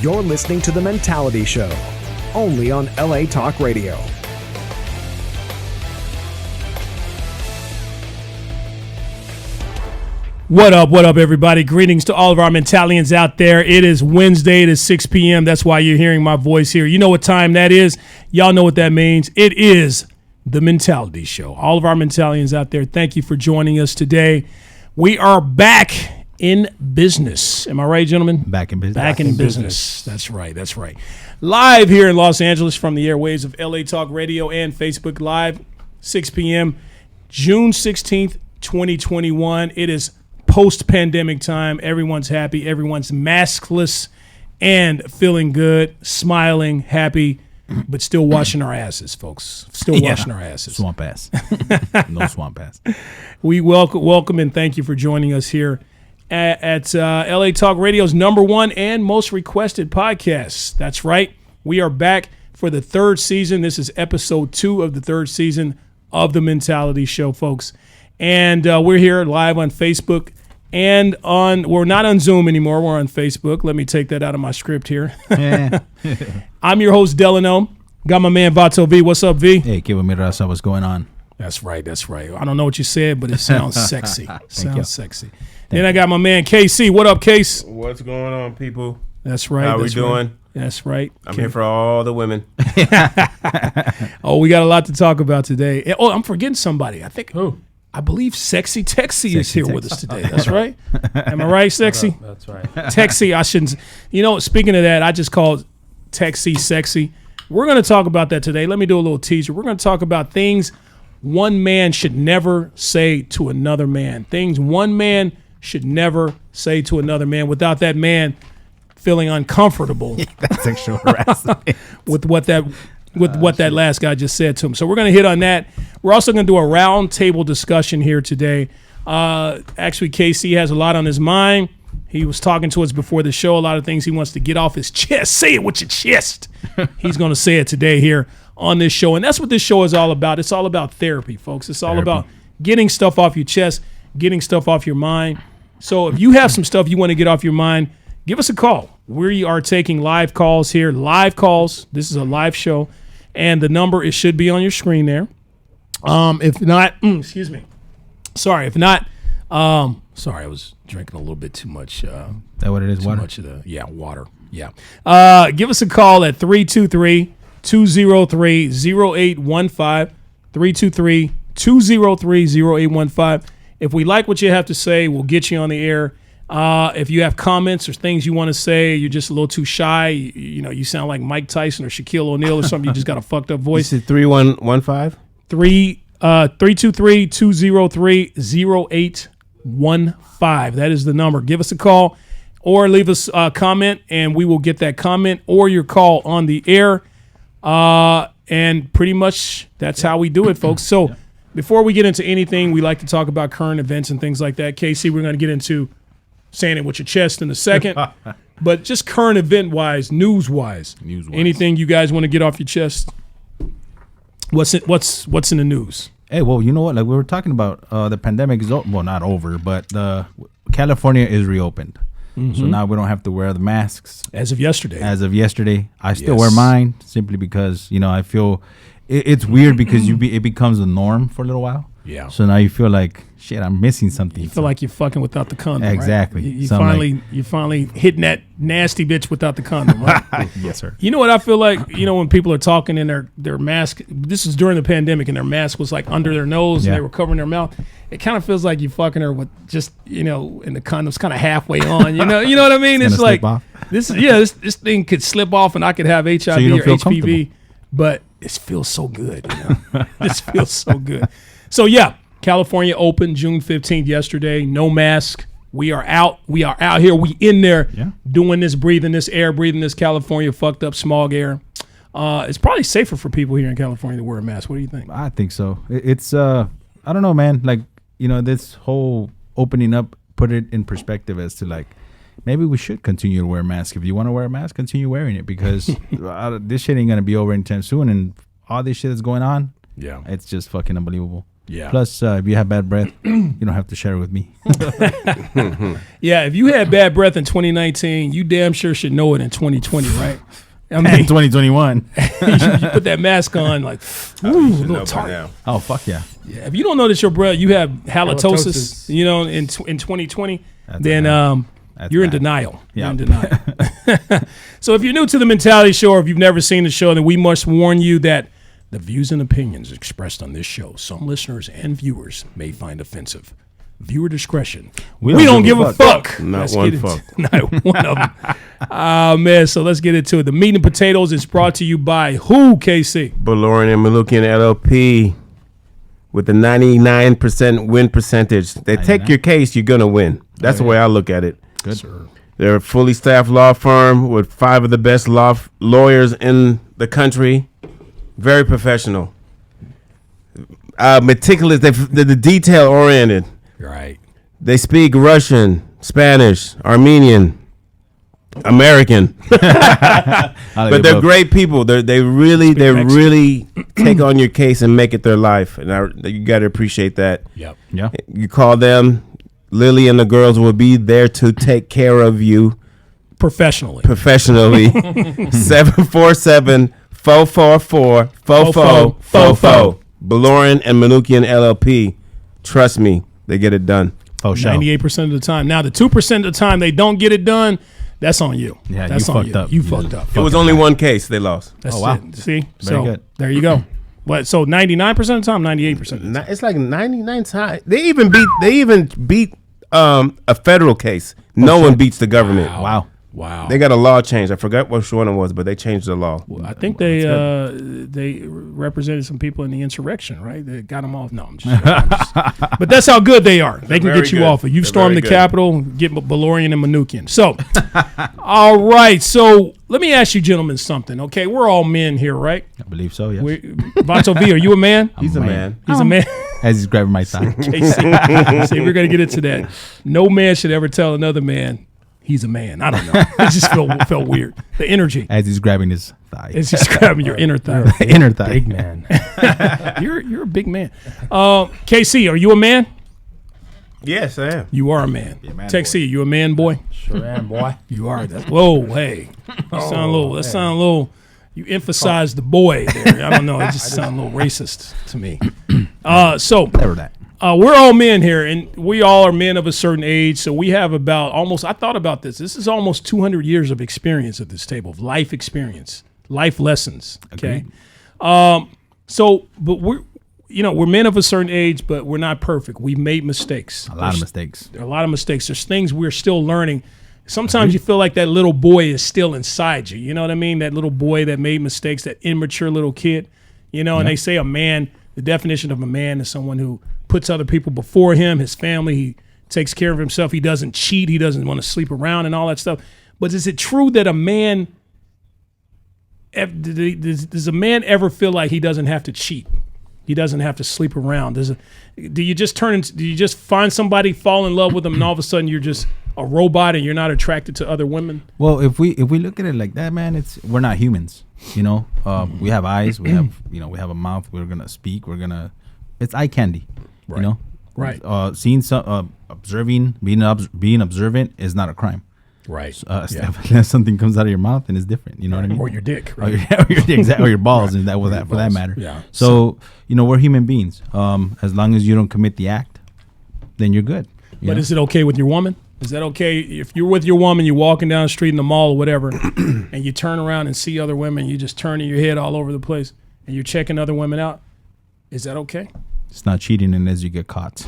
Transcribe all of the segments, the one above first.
You're listening to The Mentality Show, only on LA Talk Radio. What up, everybody? Greetings to all of our Mentalians out there. It is Wednesday. It is 6 p.m. That's why you're hearing my voice here. You know what time that is. Y'all know what that means. It is The Mentality Show. All of our Mentalians out there, thank you for joining us today. We are back in business. Am I right, gentlemen? Back in business. Back in business. That's right. That's right. Live here in Los Angeles from the airwaves of LA Talk Radio and Facebook Live, 6 p.m., June 16th, 2021. It is post-pandemic time. Everyone's happy. Everyone's maskless and feeling good, smiling, happy, but still washing our asses, folks. Still washing our asses. Swamp ass. No swamp ass. We welcome and thank you for joining us here at LA Talk Radio's #1 and most requested podcast. That's right. We are back for the third season. This is episode 2 of the third season of The Mentality Show, folks. And we're here live on Facebook and we're not on Zoom anymore. We're on Facebook. Let me take that out of my script here. Yeah. I'm your host, Delano. Got my man, Vato V. What's up, V? Hey, que mi raza, what's going on? That's right. That's right. I don't know what you said, but it sounds sexy. Sounds sexy. Thank Then I got my man, KC. What up, Case? What's going on, people? That's right. How we that's doing? Right. That's right. I'm here for all the women. Oh, we got a lot to talk about today. Oh, I'm forgetting somebody. I believe Sexy Texy is here with us today. That's right. Am I right, Sexy? That's right. Texy, I shouldn't. You know, speaking of that, I just called Texy Sexy. We're going to talk about that today. Let me do a little teaser. We're going to talk about things one man should never say to another man. Things one man should never say to another man without that man feeling uncomfortable. That's sexual harassment. with what that last guy just said to him. So we're going to hit on that. We're also going to do a round table discussion here today. Actually, KC has a lot on his mind. He was talking to us before the show, a lot of things he wants to get off his chest. Say it with your chest. He's going to say it today here on this show. And that's what this show is all about. It's all about therapy, folks. It's all about getting stuff off your chest, getting stuff off your mind. So if you have some stuff you want to get off your mind, give us a call. We are taking live calls here. Live calls. This is a live show. And the number, it should be on your screen there. If not, excuse me. Sorry, if not, sorry, I was drinking a little bit too much. That what it is, water? Much of the, water. Yeah. Give us a call at 323-203-0815. 323-203-0815. If we like what you have to say, we'll get you on the air. If you have comments or things you want to say, you're just a little too shy. You sound like Mike Tyson or Shaquille O'Neal or something. You just got a fucked up voice. This is 3115? 323-203-0815. That is the number. Give us a call or leave us a comment, and we will get that comment or your call on the air. And pretty much that's how we do it, folks. So before we get into anything, we like to talk about current events and things like that. Casey, we're going to get into saying it with your chest in a second. But just current event-wise, news-wise, anything you guys want to get off your chest? What's in the news? Hey, well, you know what? Like we were talking about, the pandemic is not over, but California is reopened. Mm-hmm. So now we don't have to wear the masks. As of yesterday. I still wear mine simply because, I feel it's weird because it becomes a norm for a little while. Yeah. So now you feel like, shit, I'm missing something. You feel like you're fucking without the condom, exactly. Right? You're finally hitting that nasty bitch without the condom, right? Yes, sir. You know what I feel like? When people are talking in their mask, this is during the pandemic, and their mask was like under their nose and they were covering their mouth. It kind of feels like you're fucking her with just, and the condom's kind of halfway on, you know what I mean? It's like, this thing could slip off and I could have HIV or HPV, but it feels so good. This feels so good. So, California opened June 15th yesterday. No mask. We are out. We are out here. We in there doing this, breathing this air, breathing this California fucked up smog air. It's probably safer for people here in California to wear a mask. What do you think? I think so. It's, I don't know, man. Like, this whole opening up, put it in perspective as to like, maybe we should continue to wear a mask. If you want to wear a mask, continue wearing it because this shit ain't going to be over anytime soon. And all this shit that's going on, it's just fucking unbelievable. Yeah. Plus, if you have bad breath, you don't have to share it with me. Yeah, if you had bad breath in 2019, you damn sure should know it in 2020, right? I In mean, 2021. you put that mask on, like, ooh, a little tart. Now. Oh, fuck yeah. Yeah, if you don't know that your breath, you have halitosis, Halitosis. you know, in 2020, That's then That's you're in bad. denial. Yeah. You're in denial. So if you're new to the Mentality Show, or if you've never seen the show, then we must warn you that the views and opinions expressed on this show, some listeners and viewers may find offensive. Viewer discretion. We don't give a fuck. Not Let's one get into- fuck. Not one of them. Oh, man. So let's get into it. The Meat and Potatoes is brought to you by who, KC? Beloryan Manukyan LLP with a 99% win percentage. They take 99? your case, you're going to win. That's the way I look at it. Good. They're a fully staffed law firm with 5 of the best lawyers in the country. Very professional. Meticulous. They're the detail oriented. Right. They speak Russian, Spanish, Armenian, American. But they're great people. They really take on your case and make it their life. And you got to appreciate that. Yep. Yeah. You call them, Lily and the girls will be there to take care of you Professionally. professionally. 747-444-4444. Beloryan and Manukyan LLP. Trust me, they get it done. Oh, show. 98% of the time. Now, the 2% of the time they don't get it done, that's on you. Yeah, that's you on fucked up. You fucked up. It was only one case they lost. That's Oh, wow. it. See? Very So good. there you go. What? So 99% of the time, 98% of the time. It's like 99 times. They even beat a federal case. No one beats the government. Wow. Wow. They got a law change. I forgot which one it was, but they changed the law. I think they represented some people in the insurrection, right? They got them off. No, I'm just but that's how good they are. They can Very get you good. off. If you've They're stormed the very good. Capitol, get Beloryan and Manukyan. So, all right. So let me ask you gentlemen something, okay? We're all men here, right? I believe so, yes. Vato V, are you a man? He's a man. He's a man. As he's grabbing my thigh. See, we're going to get into that. No man should ever tell another man he's a man. I don't know. It just felt weird. The energy. As he's grabbing his thigh. It's just grabbing your inner thigh. Inner thigh. Big man. You're a big man. KC, are you a man? Yes, I am. You are a man. man, Tech C, you a man, boy? Sure am, boy. You are. Whoa, hey. You sound a little. That sound a little. You emphasize the boy there. I don't know. It just sounds a little racist to me. So Never that. we're all men here, and we all are men of a certain age. So we have about almost. I thought about this. This is almost 200 years of experience at this table, of life experience, life lessons. Okay. So, but we're men of a certain age, but we're not perfect. We've made mistakes. A lot of mistakes. There are a lot of mistakes. There's things we're still learning. Sometimes you feel like that little boy is still inside you. You know what I mean? That little boy that made mistakes, that immature little kid. And they say a man, the definition of a man is someone who puts other people before him, his family. He takes care of himself. He doesn't cheat. He doesn't want to sleep around and all that stuff. But is it true that a man, does a man ever feel like he doesn't have to cheat? He doesn't have to sleep around. Do you just find somebody, fall in love with them, and all of a sudden you're just a robot and you're not attracted to other women? Well, if we look at it like that, man, we're not humans. We have eyes, we have we have a mouth. We're gonna speak. It's eye candy. Right. Right. Seeing some, observing, being observant is not a crime. Right. Unless something comes out of your mouth and it's different. You know what I mean? Or your dick. Or Right? or your balls, and for that matter. Yeah. So we're human beings. As long as you don't commit the act, then you're good. But is it okay with your woman? Is that okay if you're with your woman, you're walking down the street in the mall or whatever, and you turn around and see other women, you just turning your head all over the place, and you're checking other women out? Is that okay? It's not cheating unless you get caught.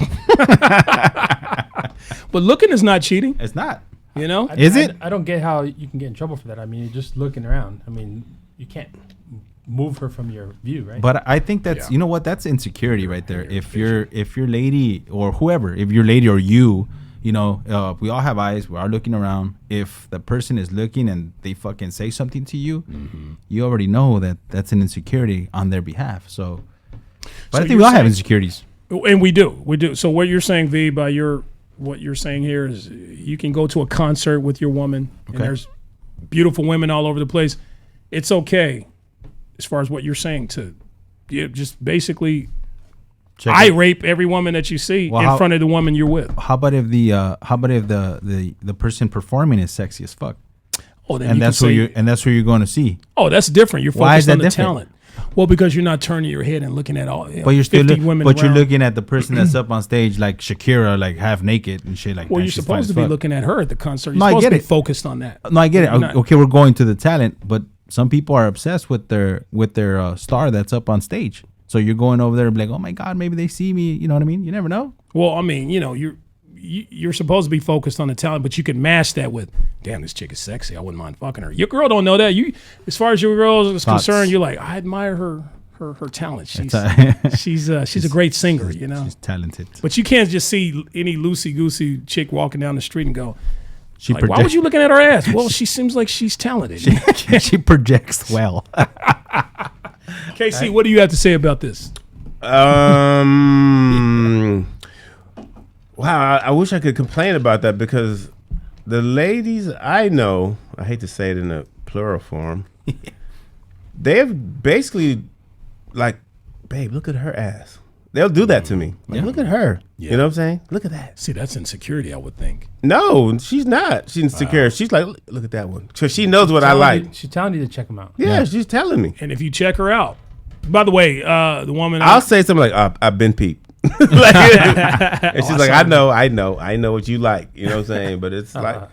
But looking is not cheating. It's not. Is it? I don't get how you can get in trouble for that. I mean, you're just looking around. I mean, you can't move her from your view, right? But I think that's that's insecurity right there. If your lady or whoever, if your lady or you, we all have eyes. We are looking around. If the person is looking and they fucking say something to you, you already know that that's an insecurity on their behalf. So, but I think we all have insecurities. And we do. So what you're saying, V, by what you're saying here is you can go to a concert with your woman, and there's beautiful women all over the place. It's okay, as far as what you're saying, to just basically I rape every woman that you see in front of the woman you're with. How about if the person performing is sexy as fuck? Oh, then And that's who you're going to see. Oh, that's different. You're Why is focused that on the different? talent. Well, because you're not turning your head and looking at all. But you're still 50 women. you're around. looking at the person that's up on stage like Shakira, like half naked and shit like that. Well, you're She's supposed to fine be as fuck. looking at her at the concert. You're No, I supposed get to be it. focused on that. No, I get it. You're not- Okay, we're going to the talent, but some people are obsessed with their star that's up on stage. So you're going over there and be like, oh my god, maybe they see me. You know what I mean? You never know. Well, I mean, you're supposed to be focused on the talent, but you can mask that with, damn, this chick is sexy. I wouldn't mind fucking her. Your girl don't know that. You, as far as your girl is concerned, you're like, I admire her talent. She's she's a great singer, you know. She's talented. But you can't just see any loosey goosey chick walking down the street and go, She like, why was you looking at her ass? Well, she seems like she's talented. she projects well. KC, what do you have to say about this? Wow, I wish I could complain about that because the ladies I know, I hate to say it in a plural form, they've basically like, babe, look at her ass. They'll do that to me. Like, look at her. Yeah. You know what I'm saying? Look at that. See, that's insecurity, I would think. No, she's not. She's insecure. She's like, look at that one. Because she knows what I like. She's telling you to check them out. Yeah, she's telling me. And if you check her out, by the way, the woman, I'll say something like, I've been peeped. Like, and she's like, I know what you like. You know what I'm saying? But it's like,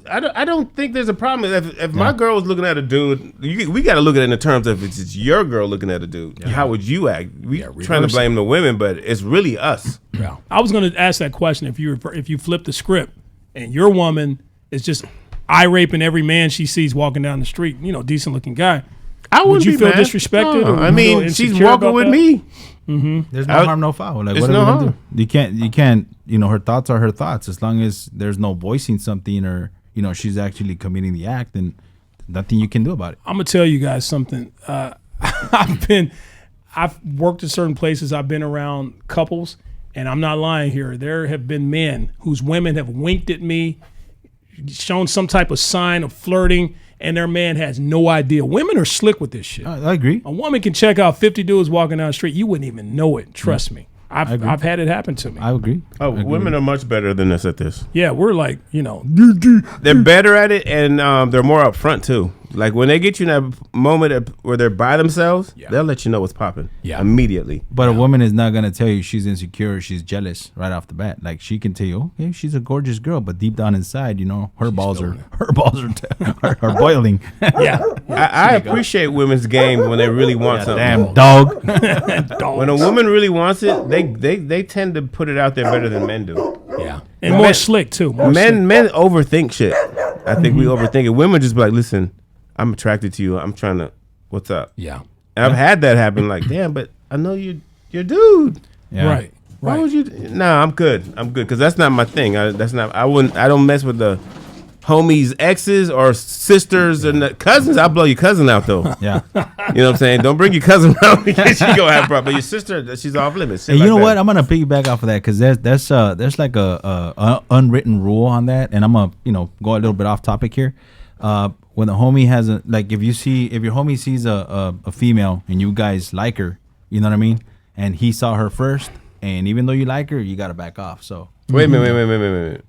I don't think there's a problem. If my girl was looking at a dude, we got to look at it in the terms of if it's your girl looking at a dude. Yeah. How would you act? We trying to blame the women, but it's really us. Yeah. I was going to ask that question if you flip the script and your woman is just eye raping every man she sees walking down the street, decent looking guy. Would you feel disrespected? No, or I mean, she's walking with me. Mm-hmm. There's no harm, no foul. Like, what are we gonna do? You can't. Her thoughts are her thoughts. As long as there's no voicing something, or she's actually committing the act, then nothing you can do about it. I'm gonna tell you guys something. I've worked at certain places. I've been around couples, and I'm not lying here. There have been men whose women have winked at me, shown some type of sign of flirting, and their man has no idea. Women are slick with this shit. I agree. A woman can check out 50 dudes walking down the street. You wouldn't even know it. Trust me. I've had it happen to me. I agree. Women are much better than us at this. Yeah, we're like, They're better at it, and they're more upfront too. Like when they get you in that moment where they're by themselves, they'll let you know what's popping immediately. But a woman is not gonna tell you she's insecure or she's jealous right off the bat. Like she can tell you, okay, she's a gorgeous girl, but deep down inside, her balls are boiling. Yeah. I appreciate women's game when they really want something. Damn dog. When a woman really wants it, they tend to put it out there better than men do. Yeah. And more slick too. Men overthink shit. I think we overthink it. Women just be like, listen, I'm attracted to you. I'm trying to, what's up? Yeah. And I've had that happen. Like, damn, but I know you're dude. Yeah. Right. Why would you? Nah, I'm good. Because that's not my thing. I don't mess with the homies' exes or sisters and cousins. I'll blow your cousin out though. Yeah. You know what I'm saying? Don't bring your cousin around because she gonna have problems. But your sister, she's off limits. Hey, you know what? I'm gonna piggyback off of that because there's like a unwritten rule on that, and I'm gonna go a little bit off topic here. When the homie has if your homie sees a female and you guys like her, you know what I mean, and he saw her first, and even though you like her, you gotta back off. So wait a minute.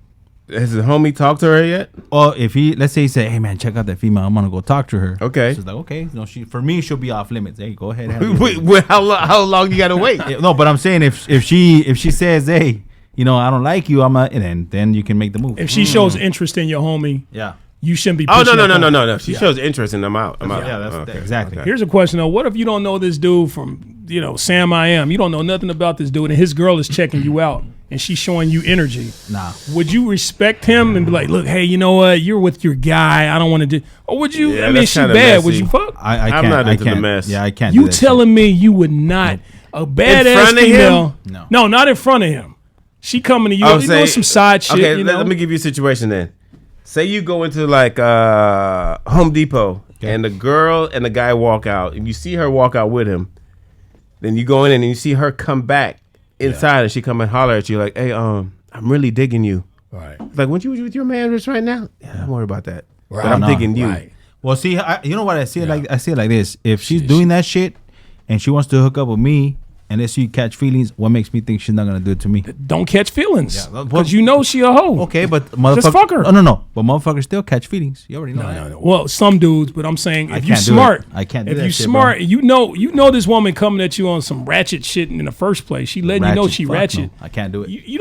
Has the homie talked to her yet? Well, let's say he said, "Hey man, check out that female. I'm gonna go talk to her." Okay. She's like, "Okay, for me, she'll be off limits. Hey, go ahead." Wait, how long you gotta wait? No, but I'm saying if she says, "Hey, I don't like you," and then you can make the move. If she shows interest in your homie, yeah. You shouldn't be. Oh no! She shows interest, and I'm out. Yeah, that's exactly. Okay. Here's a question though: what if you don't know this dude from Sam I Am? You don't know nothing about this dude, and his girl is checking you out, and she's showing you energy. Nah. Would you respect him and be like, "Look, hey, you know what? You're with your guy. I don't want to do." Or would you? Yeah, I mean, she bad. Messy. Would you fuck? I'm not into the mess. Yeah, I can't. You telling me you would not? A badass female? No, not in front of him. She coming to you. You doing some side shit. Okay, let me give you a situation then. Say you go into like Home Depot and the girl and the guy walk out and you see her walk out with him. Then you go in and you see her come back inside and she come and holler at you like, "Hey, I'm really digging you." Right. Like, weren't you with your man just right now? Yeah, don't worry about that. Right. But I'm digging you. Right. Well, see, you know what I see it like? I see it like this. If she's doing that shit and she wants to hook up with me, unless you catch feelings, what makes me think she's not gonna do it to me? Don't catch feelings. Yeah, Because you know she a hoe. Okay, but motherfucker, Just fuck her. Oh no, but motherfuckers still catch feelings. You already know that. No. Well, some dudes, but I'm saying I if you can't do smart, it. I can't do if that you shit, smart, bro. you know this woman coming at you on some ratchet shit in the first place. She letting you know she Fuck ratchet. no. I can't do it. You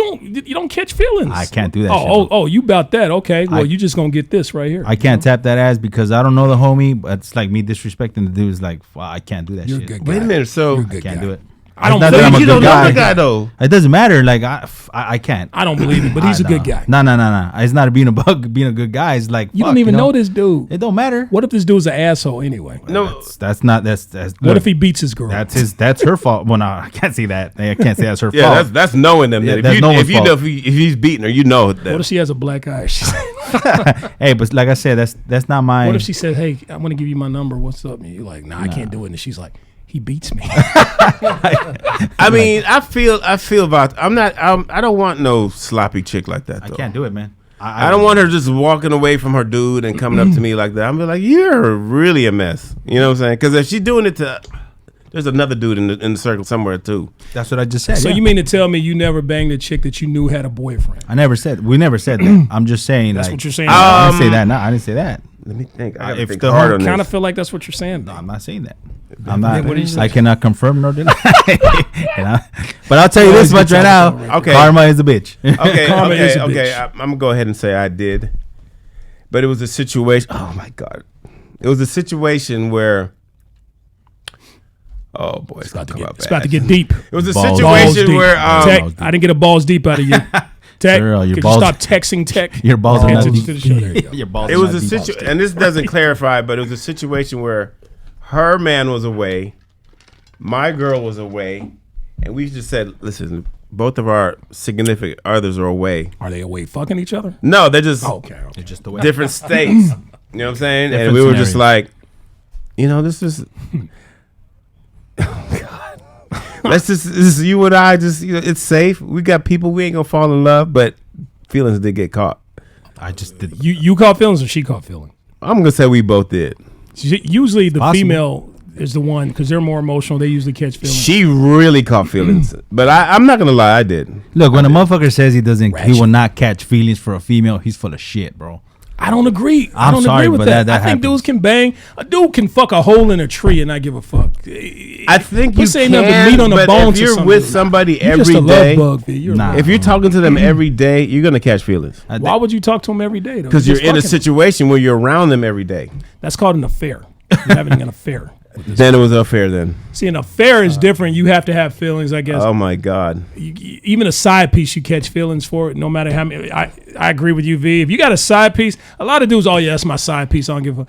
don't catch feelings. I can't do that shit, Oh, bro. you about that? Okay. Well, I- you just gonna get this right here. I can't tap that ass because I don't know the homie. But it's like me disrespecting the dude. Is like, well, I can't do that You're a shit. good guy. Wait a minute. So You're a I good can't guy. do it. I don't It's not that I'm a you good don't know guy. the guy though. It doesn't matter. Like I can't. I don't believe it, but he's a good guy. No. It's not being a good guy. It's like You fuck, don't even know know this dude. It don't matter. What if this dude's an asshole anyway? No, That's not. That's. What look, if he beats his girl? That's her fault. Well, no, I can't see that. I can't say that's her yeah, fault. that's knowing them. Yeah, That that's if no you one's if you know fault. if he's beating her, you know that. What if she has a black eye? Hey, but like I said, that's not my. What if she said, "Hey, I want to give you my number. What's up?" And you're like, "Nah, I can't do it." And she's like, "He beats me." I mean, I feel about. I don't want no sloppy chick like that. I Though. can't do it, man. I don't want her just walking away from her dude and coming up to me like that. I'm be like, you're really a mess. You know what I'm saying? Because if she's doing it to, there's another dude in the circle somewhere too. That's what I just said. So yeah. you mean to tell me you never banged a chick that you knew had a boyfriend? I never said. We never said that. I'm just saying. That's like, what you're saying. I didn't say that. No, I didn't say that. Let me think. I If gotta think the hard whole on Kind of this. feel like that's what you're saying. No, I'm not saying that. I'm not. What did you say? I cannot confirm nor deny. But I'll tell you this much right now. Okay. Karma is a bitch. Okay, Karma is a okay. bitch. I'm gonna go ahead and say I did, but it was a situation. Oh my god, it was a situation where. Oh boy, it's It's about to get deep. It was a Balls Balls situation deep. where Tech, Balls deep. I didn't get a balls deep out of you. Tech, Girl, your could balls- you stop texting Tech? Your balls are Okay, not to deep. the show. There you go. Your balls it are was not a deep. situation, and this doesn't clarify, but it was a situation where her man was away, my girl was away, and we just said, listen, both of our significant others are away. Are they away fucking each other? No, they're just Okay. It's just the way. different states. You know what I'm saying? And Different we were just scenarios. like, you know, this is. Oh God. Let's just this is you and I. Just it's safe. We got people. We ain't gonna fall in love, but feelings did get caught. I just did. You caught feelings or she caught feelings? I'm gonna say we both did. Usually the Possible. female is the one because they're more emotional. They usually catch feelings. She really caught feelings, but I'm not gonna lie, I did. Look, when a motherfucker says he Ratchet. will not catch feelings for a female, he's full of shit, bro. I don't agree. I I'm don't sorry, agree with but that. that I think happens. dudes can bang. A dude can fuck a hole in a tree and not give a fuck. I think you Pussy ain't can, nothing meat on the but bone if to you're some with dude. somebody You every just a day, love bug, V. You're a Nah. love if you're talking to them every day, you're gonna catch feelings I Why would you talk to him every day? because you're in a situation where you're around them every day. That's called an affair. You're having an affair. Then it was unfair. Then, See, an affair is different. You have to have feelings, I guess. oh my God. Even a side piece, you catch feelings for it. No matter how many. I agree with you, V. If you got a side piece, a lot of dudes, oh yeah, that's my side piece. I don't give a.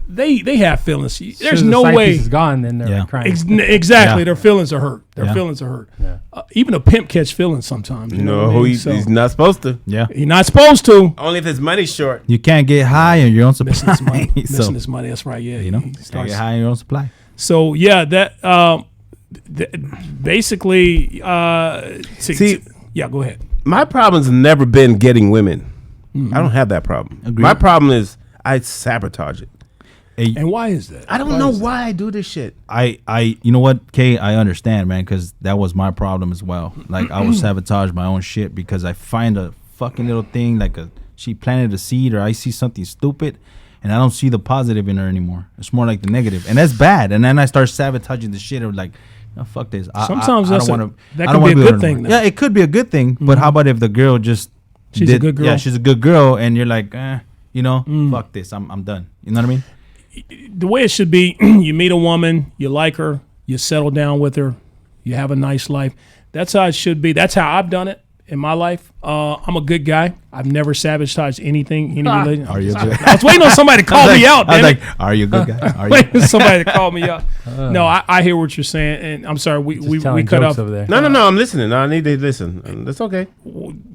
They have feelings. There's Soon as no the side way. piece is gone, then they're Yeah. crying. Exactly, Yeah. their feelings are hurt. Their Yeah. feelings are hurt. Yeah. Even a pimp catch feelings sometimes. You know No, what I mean? he's So, not supposed to. Yeah. he's not supposed to. Only if his money's short. You can't get high on your own supply. Missing his money. So, Missing his money. That's right. Yeah. you know, he can't starts- get high on your own supply. So yeah, that basically. See- yeah, go ahead. My problem's never been getting women. I don't have that problem. Agreed. My problem is I sabotage it. And why is that? I don't know why I do this shit. You know what, Kay, I understand, man, because that was my problem as well. Like, I would sabotage my own shit because I find a fucking little thing, like she planted a seed, or I see something stupid, and I don't see the positive in her anymore. It's more like the negative, and that's bad. And then I start sabotaging the shit of like, no, fuck this. Sometimes I that's don't a- wanna, that I could don't be wanna a good with her thing, anymore. though. Yeah, it could be a good thing, but how about if the girl just She's a good girl. Yeah, she's a good girl, and you're like, fuck this, I'm done. You know what I mean? The way it should be, you meet a woman, you like her, you settle down with her, you have a nice life. That's how it should be. That's how I've done it in my life. I'm a good guy. I've never sabotaged anything, any religion. Are you a good? I was waiting on somebody to call me out, I was damn like, it. are you a good guy? Are you? Waiting on somebody to call me out. No, I hear what you're saying, and I'm sorry, we Telling cut jokes off. over there. No, I'm listening. I need to listen. That's okay.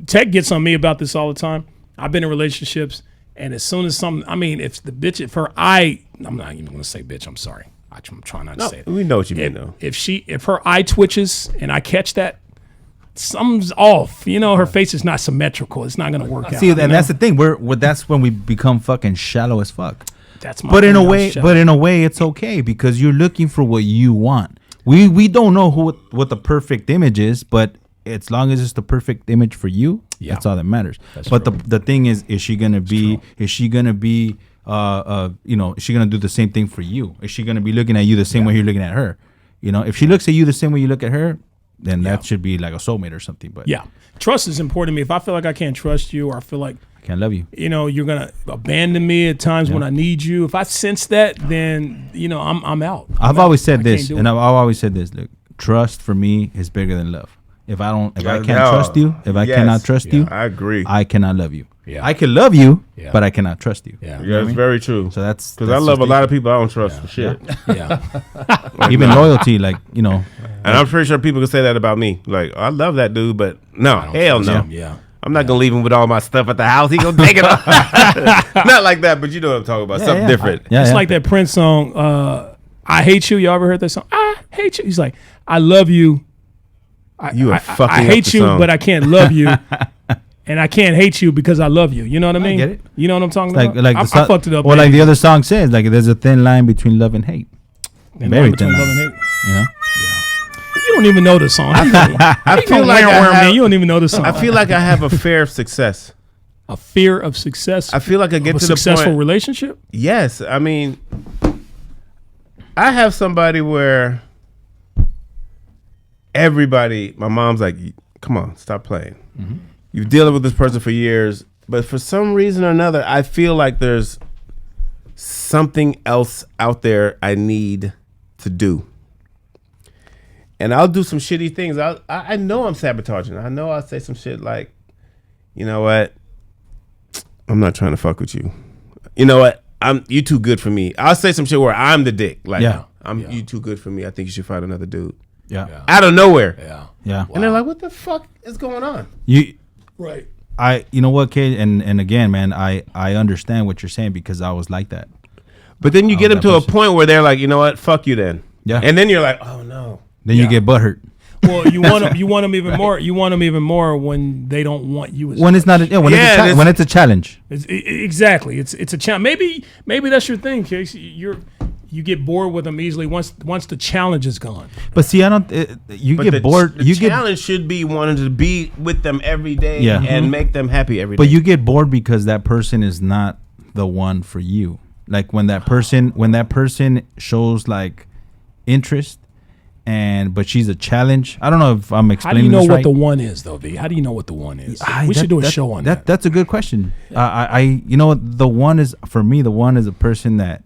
Tech gets on me about this all the time. I've been in relationships, and as soon as if the bitch, if her eye, I'm not even gonna say bitch. I'm sorry. I'm trying not to say it. We know what you mean, though. If her eye twitches and I catch that, something's off. You know, her face is not symmetrical. It's not gonna work out. See, you and know? that's the thing. That's when we become fucking shallow as fuck. That's my But in a point. way, it's okay because you're looking for what you want. We don't know what the perfect image is, but as long as it's the perfect image for you, that's all that matters. But the thing is she gonna be? Is she gonna be? Is she gonna do the same thing for you? Is she gonna be looking at you the same way you're looking at her? If she looks at you the same way you look at her, then that should be like a soulmate or something. But trust is important to me. If I feel like I can't trust you, or I feel like I can't love you, you're gonna abandon me at times when I need you. If I sense that, then I'm out. I've always said this, and I've always said this. Look, trust for me is bigger than love. If I can't trust you, if I cannot trust you, I agree. I cannot love you. Yeah. I can love you, but I cannot trust you. Yeah, it's very true. So that's because I love a lot of people I don't trust for shit. Yeah. Even loyalty, and I'm pretty sure people can say that about me. Like, I love that dude, but no, hell no. Yeah. I'm not gonna leave him with all my stuff at the house. He gonna take it off. Not like that, but you know what I'm talking about. Something different. It's like that Prince song, I Hate You. You ever heard that song? I hate you. He's like, I love you. I hate you, but I can't love you. And I can't hate you because I love you. You know what I mean? Get it. You know what I'm talking about? I fucked it up. Or like the other song says, like there's a thin line between love and hate. Very thin line. Love and hate. Yeah. You don't even know the song. I feel like you don't even know the song. I feel like I have a fear of success. A fear of success. I feel like I get to the point. Successful relationship? Yes. I mean, I have somebody where everybody, my mom's like, come on, stop playing. Mm-hmm. You've dealing with this person for years, but for some reason or another, I feel like there's something else out there I need to do. And I'll do some shitty things. I know I'm sabotaging. I know I'll say some shit like, you know what? I'm not trying to fuck with you. You know what? You too good for me. I'll say some shit where I'm the dick. Like, you too good for me. I think you should find another dude. Yeah. Out of nowhere. Yeah. And they're like, what the fuck is going on? Right. You know what, Kate? And again, man, I understand what you're saying because I was like that. But then you get them to a point where they're like, you know what? Fuck you then. Yeah. And then you're like, oh no. Then you get butthurt. Well, you want them even more. You want them even more when they don't want you. When it's not. When it's a challenge. Exactly. It's a challenge. Maybe that's your thing, Case. You get bored with them easily once the challenge is gone. But see, I don't. Get bored. The challenge should be wanting to be with them every day and make them happy every day. But you get bored because that person is not the one for you. Like when that person shows like interest. But she's a challenge. I don't know if I'm explaining this right. How do you know what the one is, though, V? How do you know what the one is? We should do a show on that. That's a good question. You know what the one is for me. The one is a person that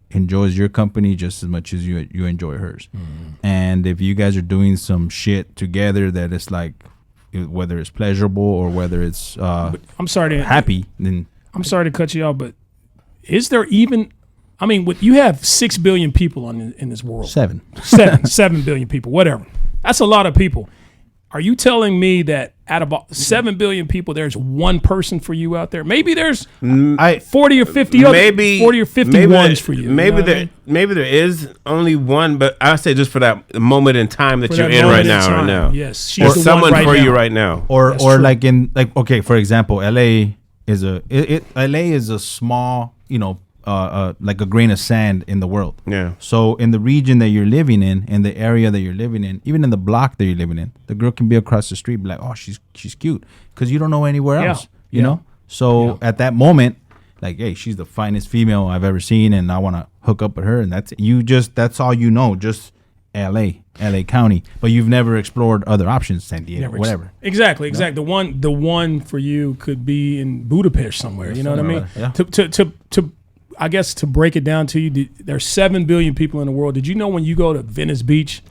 enjoys your company just as much as you enjoy hers. Mm-hmm. And if you guys are doing some shit together that is like, whether it's pleasurable or whether it's I'm sorry to happy, then I'm sorry to cut you off, but is there even? I mean, you have 6 billion people in this world. 7 billion people, whatever. That's a lot of people. Are you telling me that out of 7 billion people, there's one person for you out there? Maybe there's 40 or 50 ones for you. Maybe there is only one, but I say just for that moment in time that you're in right now. Yes, she's or someone for you right now. Or like okay, for example, LA is a small, like a grain of sand in the world. Yeah. So in the region that you're living in the area that you're living in, even in the block that you're living in, the girl can be across the street, be like, oh, she's cute, because you don't know anywhere else. You know. So at that moment, like, hey, she's the finest female I've ever seen, and I want to hook up with her, and that's all you know, just LA County, but you've never explored other options, San Diego, whatever. Exactly. The one for you could be in Budapest somewhere. You know what I mean? Yeah. To I guess to break it down to you, there's 7 billion people in the world. Did you know when you go to Venice Beach,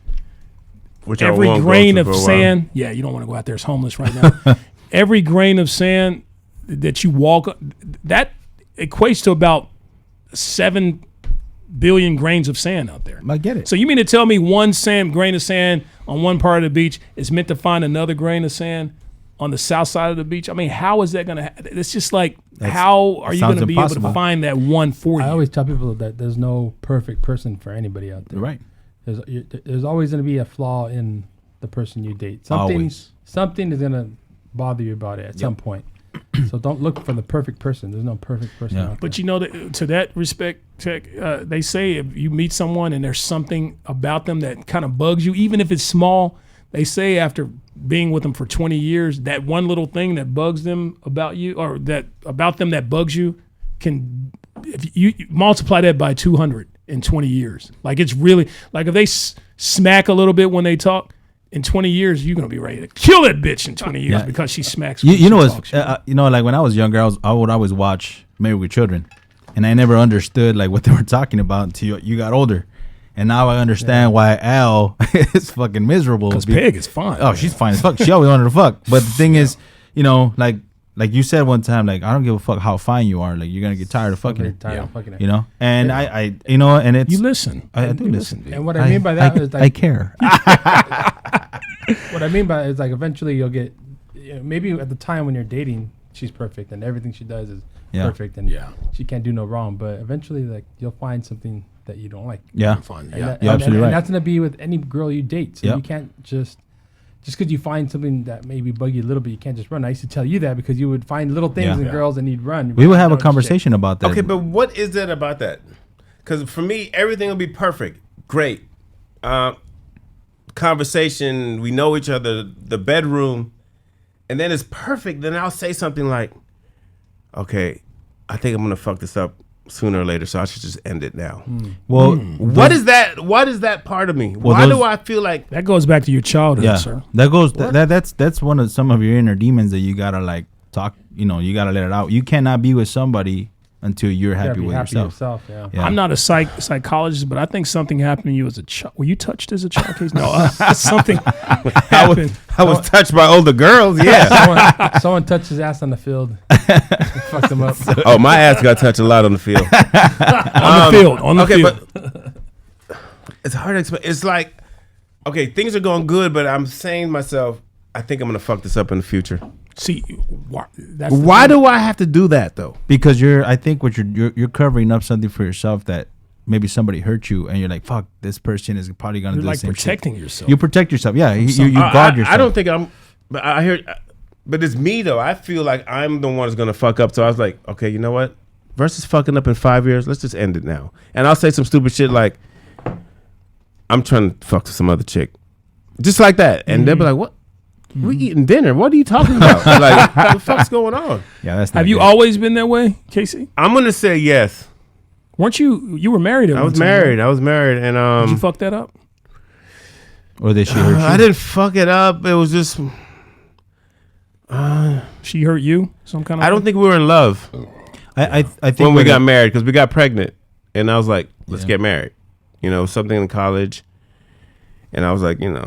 which every grain of sand, you don't want to go out there, it's homeless right now. Every grain of sand that you walk, that equates to about 7 billion grains of sand out there. I get it. So you mean to tell me one grain of sand on one part of the beach is meant to find another grain of sand on the south side of the beach? I mean, how is that going to happen? It's just like, how are you going to be able to find that one for you? I always tell people that there's no perfect person for anybody out there. Right. There's always going to be a flaw in the person you date. Something is going to bother you about it at some point. So don't look for the perfect person. There's no perfect person. Yeah. out But there. you know, to that respect, Tech, they say if you meet someone and there's something about them that kind of bugs you, even if it's small, they say after being with them for 20 years, that one little thing that bugs them about you, or that about them that bugs you, can, if you multiply that by 200 in 20 years. Like, it's really, like, if they smack a little bit when they talk, in 20 years, you're gonna be ready to kill that bitch in 20 years because she smacks. You know what's you know, like when I was younger, I would always watch Married with Children, and I never understood like what they were talking about until you got older, and now I understand why Al is fucking miserable. Because Peg is fine. Oh, she's fine as fuck. She always wanted to fuck, but the thing is, you know, like you said one time, like I don't give a fuck how fine you are. Like you're gonna get tired of fucking her. Tired of fucking her. You know, and I you know, and it's You listen. I do listen. And what I mean by that is like I care. what I mean by it is like eventually you'll get, maybe at the time when you're dating, she's perfect and everything she does is perfect and she can't do no wrong. But eventually, like you'll find something that you don't like. Yeah, Fine. And Yeah. that- You're absolutely right. And that's gonna be with any girl you date. So Yep. you can't just because you find something that maybe bug you a little bit, you can't just run. I used to tell you that because you would find little things in girls and you'd run. we would have You a know, conversation about that. Okay, but what is that about that? Because for me, everything will be perfect, great. Conversation, we know each other, the bedroom, and then it's perfect. Then I'll say something like, "Okay, I think I'm gonna fuck this up sooner or later, so I should just end it now." Well, What is that? What is that part of me? Well, Why those- do I feel like? That goes back to your childhood, yeah, sir. that goes. That's one of some of your inner demons that you gotta like talk. You know, you gotta let it out. You cannot be with somebody until you're you gotta happy be with happy yourself. Yeah. Yeah. I'm not a psychologist, but I think something happened to you as a child. Were you touched as a child? Case? No, something happened. I was touched by older girls. Yeah. Someone touched his ass on the field, fucked him up. Oh, my ass got touched a lot on the field. On the field. On the field. But it's hard to explain. It's like, okay, things are going good, but I'm saying to myself, I think I'm gonna fuck this up in the future. See, that's Why do I have to do that though? Because I think what you're covering up something for yourself that maybe somebody hurt you, and you're like, fuck, this person is probably gonna you're do like the same protecting shit. yourself? You protect yourself. Yeah, you guard yourself. I don't think I'm. But I hear, but it's me though. I feel like I'm the one that's gonna fuck up. So I was like, okay, you know what? Versus fucking up in 5 years, let's just end it now. And I'll say some stupid shit like, I'm trying to fuck with some other chick, just like that, and they'll be like, what? We eating dinner. What are you talking about? Like, what the fuck's going on? Yeah, that's. Not Have you good. always been that way, Casey? I'm gonna say yes. Weren't you? You were married at I one was time, married. right? I was married, and Did you fuck that up? Or did she hurt you? I didn't fuck it up. It was just She hurt you? Some kind of. I don't think we were in love I think when we what got it- married because we got pregnant, and I was like, let's get married. You know, something in college, and I was like, you know,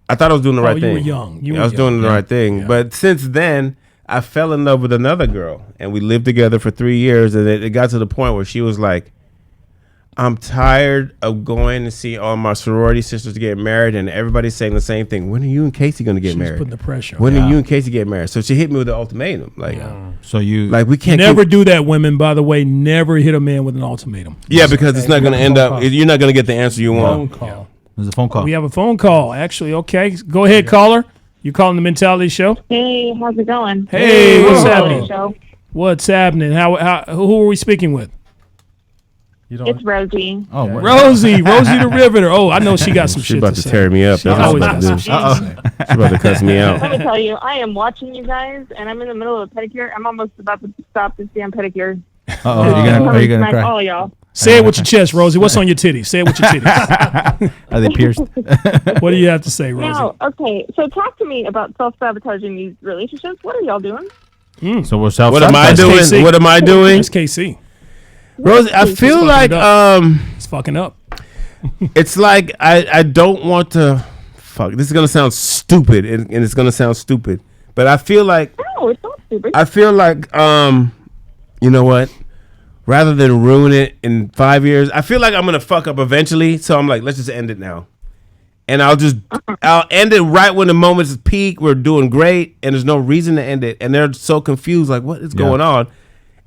I thought I was doing the right you thing. were young. I was doing the right thing, Yeah. but since then, I fell in love with another girl, and we lived together for 3 years, and it got to the point where she was like, I'm tired of going to see all my sorority sisters get married, and everybody's saying the same thing. When are you and Casey going to get She was married? putting the pressure on. When are you and Casey get married? So she hit me with the ultimatum, like, So you like we can't Never keep- do that, women. By the way, never hit a man with an ultimatum. Yeah, because it's not going to end up. You're not going to get the answer you Phone want. call. There's a phone call. We have a phone call, actually. Okay, go ahead, caller. You calling the Mentality Show? Hey, how's it going? Hey, what's Mentality happening? Show. What's happening? Who are we speaking with? You don't. It's Rosie. Oh, what? Rosie the Riveter. Oh, I know she got some She's shit about to to say. tear me up. She That's what always she's about got to some do. shit to say. She's about to cuss me Let out. me tell you, I am watching you guys, and I'm in the middle of a pedicure. I'm almost about to stop this damn pedicure. Uh-oh, are you gonna Smack cry? all y'all. Say it with your chest, Rosie. What's on your titties? Say it with your titties. Are they pierced? What do you have to say, Rosie? Now, okay, so talk to me about self-sabotaging these relationships. What are y'all doing? So we're self. What am I doing? KC. What am I doing? That's KC. Rosie, I feel fucking like it It's fucking up. it's like I don't want to fuck. This is gonna sound stupid, and it's gonna sound stupid, but I feel like No, it's not stupid. you know what? Rather than ruin it in 5 years, I feel like I'm gonna fuck up eventually. So I'm like, let's just end it now, and I'll end it right when the moment's peak. We're doing great, and there's no reason to end it, and they're so confused, like what is going on,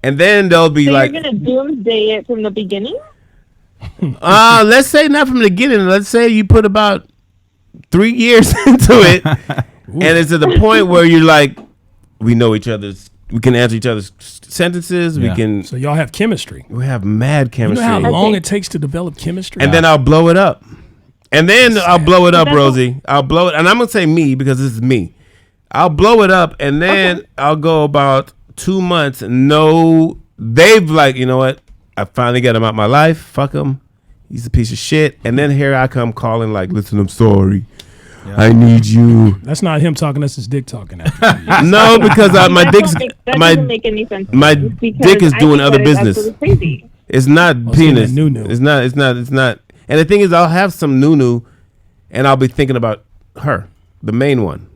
and then they'll be So like, you're going to doomsday it from the beginning? let's say not from the beginning. Let's say you put about 3 years into it, and it's at the point where you're like, we know each other's We can answer each other's sentences. Yeah. We can. So y'all have chemistry. We have mad You chemistry. know how long it takes to develop chemistry? And then I'll blow it up. And then I'll blow it up, Rosie. I'll blow it. And I'm going to say me because this is me. I'll blow it up. And then I'll go about 2 months. No, they've like, you know what? I finally got him out my life. Fuck him. He's a piece of shit. And then here I come calling like, listen, I'm sorry. Yeah. I need you. That's not him talking. That's his dick talking. No, because my dick's doesn't make any sense. My dick is doing other business. Crazy. It's not penis. Nunu. It's not. And the thing is, I'll have some nunu, and I'll be thinking about her, the main one.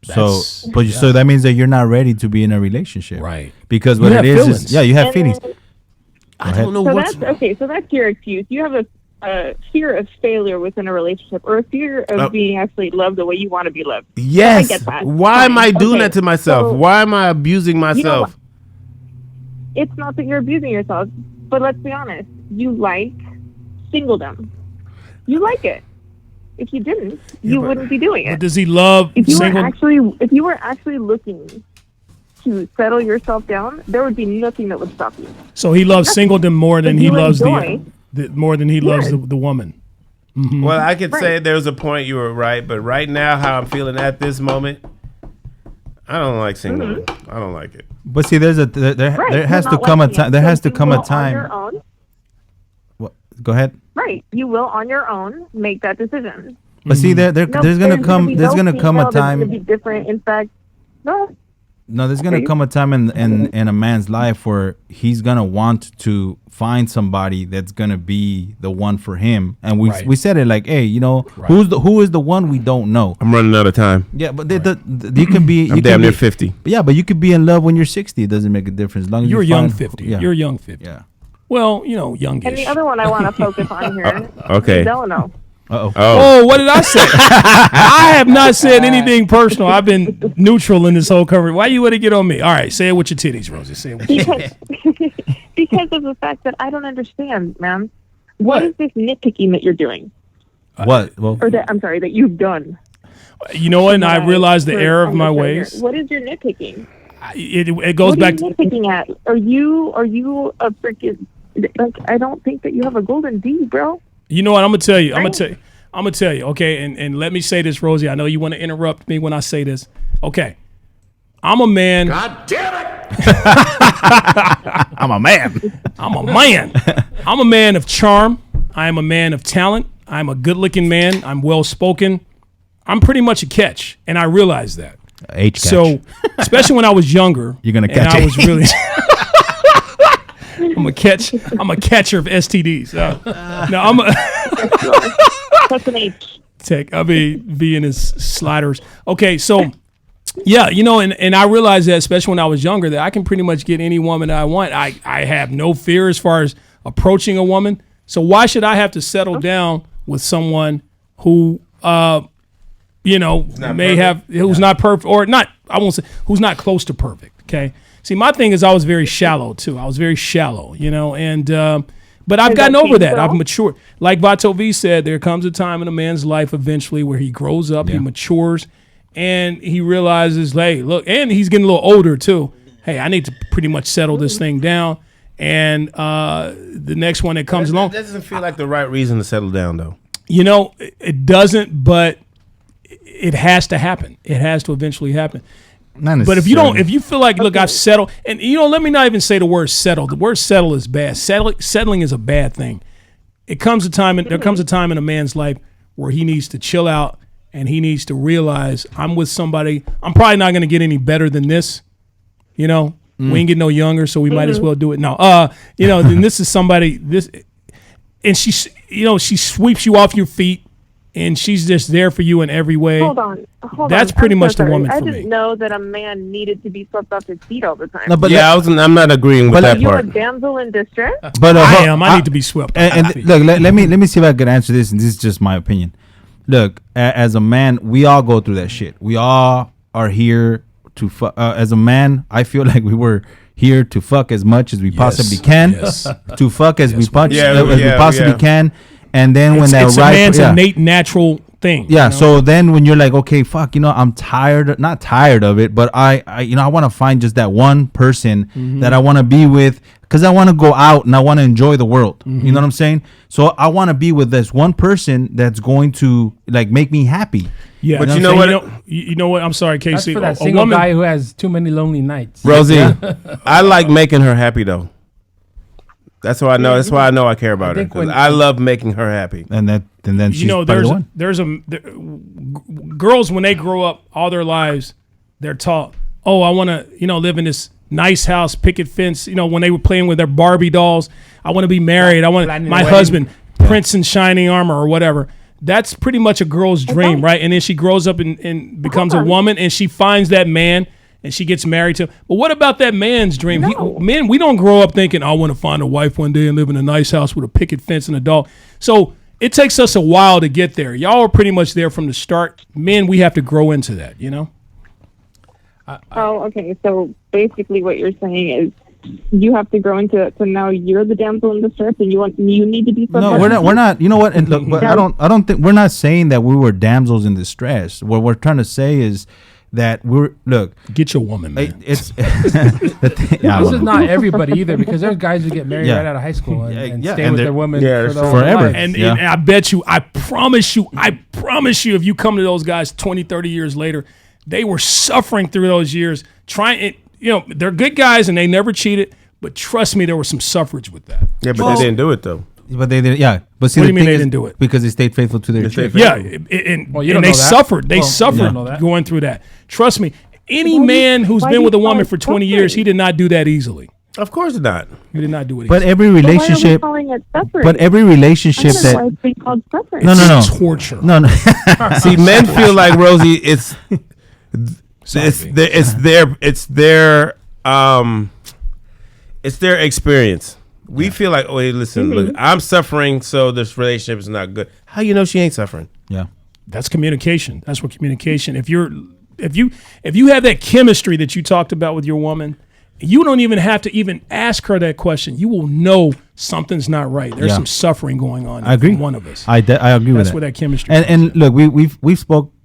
So that means that you're not ready to be in a relationship, right? Because what it is, you have feelings. I don't know what's okay. So that's your excuse. You have a fear of failure within a relationship, or a fear of being actually loved the way you want to be loved. Yes. I get that. Why am I doing that to myself? Why am I abusing myself? It's not that you're abusing yourself, but let's be honest. You like singledom. You like it. If you didn't, you wouldn't be doing it. But does he love if you were actually looking to settle yourself down, there would be nothing that would stop you. So he loves singledom more than he loves loves the woman. Mm-hmm. Well, I could say there's a point you were right, but right now, how I'm feeling at this moment, I don't like singledom. Mm-hmm. I don't like it. But see, there has to come a time. There has to come a time. On your own. What? Go ahead. Right, you will on your own make that decision. But see, there's gonna come a time. Be different. In fact, no, there's gonna come a time in a man's life where he's gonna want to find somebody that's gonna be the one for him. And we said it like, hey, who is the one we don't know. I'm running out of time. Yeah, but you can be. I'm damn near 50. Yeah, but you could be in love when you're 60. It doesn't make a difference. As long as you're young 50. Yeah. You're young 50. Yeah. Well, youngish. And the other one I want to focus on here. Okay. Delano. Oh, what did I say? I have not said anything personal. I've been neutral in this whole coverage. Why you want to get on me? All right, say it with your titties, Rosie. Say it with your titties. Because of the fact that I don't understand, man. What is this nitpicking that you're doing? What? Well, that you've done. You know what? And I realized the error of my ways. What is your nitpicking? It goes back to nitpicking at. Are you a freaking I don't think that you have a golden D, bro. You know what? I'm gonna tell you. Okay, and let me say this, Rosie. I know you want to interrupt me when I say this. Okay, I'm a man. God damn it! I'm a man. I'm a man. I'm a man of charm. I am a man of talent. I'm a good-looking man. I'm well-spoken. I'm pretty much a catch, and I realize that. H catch. So, especially when I was younger, you're gonna catch. I was really. I'm a catcher of STDs. No, I'm a. That's an H. I'll be in his sliders. Okay, so yeah, and I realized that, especially when I was younger, that I can pretty much get any woman that I want. I have no fear as far as approaching a woman. So why should I have to settle down with someone who who's not perfect, or not? I won't say who's not close to perfect. Okay. See, my thing is I was very shallow too. I was very shallow, and but I've gotten over that. I've matured. Like Vato V said, there comes a time in a man's life eventually where he grows up, he matures, and he realizes, hey, look, and he's getting a little older too. Hey, I need to pretty much settle this thing down. And the next one that comes along. That doesn't feel like the right reason to settle down, though. It doesn't, but it has to happen. It has to eventually happen. But if you feel like, look, I've settled, and let me not even say the word settle. The word settle is bad. Settling is a bad thing. There comes a time in a man's life where he needs to chill out and he needs to realize, I'm with somebody. I'm probably not going to get any better than this. We ain't get no younger, so we might as well do it now. Then this is somebody. And she sweeps you off your feet. And she's just there for you in every way. Hold on. That's pretty much the woman for me. I didn't know that a man needed to be swept off his feet all the time. No, but I'm not agreeing with that part. Are you a damsel in distress? But I am. I need to be swept. And look, let me see if I can answer this. And this is just my opinion. Look, as a man, we all go through that shit. We all are here to fuck. As a man, I feel like we were here to fuck as much as we possibly can. Yes. To fuck as we possibly can. And then when that it's a man's innate natural thing. Yeah. you know? So then when you're like, okay, fuck, I'm not tired of it, but I want to find just that one person that I want to be with, because I want to go out and I want to enjoy the world. You know what I'm saying? So I want to be with this one person that's going to like make me happy. Yeah, But you know what? You know what? I'm sorry, That's Casey. for that single guy who has too many lonely nights. Rosie, I like making her happy though. That's why I know. That's why I know I care about her. think when- 'Cause I love making her happy. And then she's probably the one. Girls when they grow up all their lives, they're taught, oh, I want to live in this nice house, picket fence. When they were playing with their Barbie dolls, I want to be married. I want Planning my a wedding. husband, Prince in shining armor or whatever. That's pretty much a girl's dream, right? And then she grows up and becomes a woman, and she finds that man, and she gets married to him. But what about that man's dream? Men, we don't grow up thinking, I want to find a wife one day and live in a nice house with a picket fence and a dog. So it takes us a while to get there. Y'all are pretty much there from the start. Men, we have to grow into that, Oh, okay. So basically, what you're saying is you have to grow into it. So now you're the damsel in distress, and you need to be. No, we're not. You know what? And look, but I don't think we're not saying that we were damsels in distress. What we're trying to say is that Get your woman, man. it's This is not everybody either, because there's guys who get married Yeah. right out of high school and Yeah, stay and with they're- their women yeah, for they're their forever. lives. And Yeah. I bet you, I promise you, if you come to those guys 20, 30 years later, they were suffering through those years trying, they're good guys and they never cheated, but trust me, there was some suffrage with that. Yeah, but they didn't do it though. but they did. Yeah, but see, What do the you mean thing they is, didn't do it? Because they stayed faithful to their They stayed church. Yeah, faithful. Well, you and don't they know that. suffered. They Well, suffered you don't know that. going through that. Trust me, any Why do man who's why been do with a you call woman it for 20 years, he suffering? did not do that easily. Of course not. He did not do it But easily. every Why are we relationship, calling it suffering? but every relationship That's why that it's being called suffering. no. Torture. no. See, men feel like Rosie. It's their experience. We feel like, oh, hey, listen, look, I'm suffering, so this relationship is not good. How you know she ain't suffering? Yeah. That's communication. That's what communication. If you have that chemistry that you talked about with your woman, you don't even have to even ask her that question. You will know something's not right. There's Yeah. some suffering going on. I agree. From one of us. I agree with That's that. where that chemistry. And comes and look,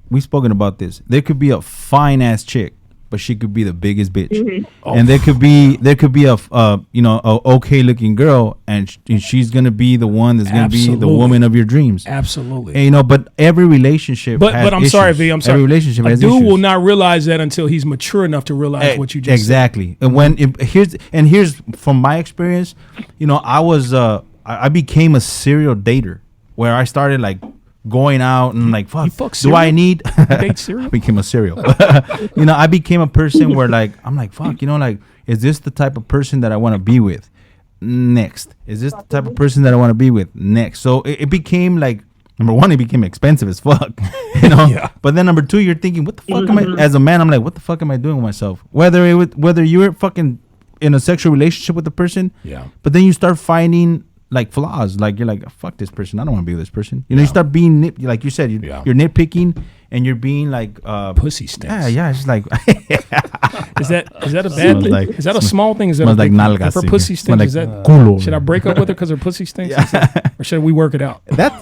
we've spoken about this. There could be a fine ass chick, but she could be the biggest bitch. And there could be a okay looking girl, and she's gonna be the one that's gonna be the Absolutely. woman of your dreams. Absolutely. And, but every relationship. has But I'm issues. sorry, V. I'm sorry. Every relationship a has dude issues. will not realize that until he's mature enough to realize what you just exactly. And when here's from my experience, I became a serial dater where I started like going out and like fuck. fuck Do I cereal? need? date cereal? I became a serial. I became a person where like I'm like fuck. Is this the type of person that I want to be with? Next, is this the type of person that I want to be with? Next, so it became like. Number one, it became expensive as fuck, Yeah. But then number two, you're thinking, what the fuck am I? As a man, I'm like, what the fuck am I doing with myself? Whether you're fucking in a sexual relationship with the person, Yeah. But then you start finding like flaws, like you're like, fuck this person, I don't want to be with this person. You start being like you said, you're nitpicking and you're being like Pussy stinks. Yeah, it's just like Is that a bad Smells thing? like- Is that a small thing? Is that smells a like big nalgas. thing? If her Smells pussy stinks, like is that culo. should I break up with her because her pussy stinks? Is that- or should we work it out? that.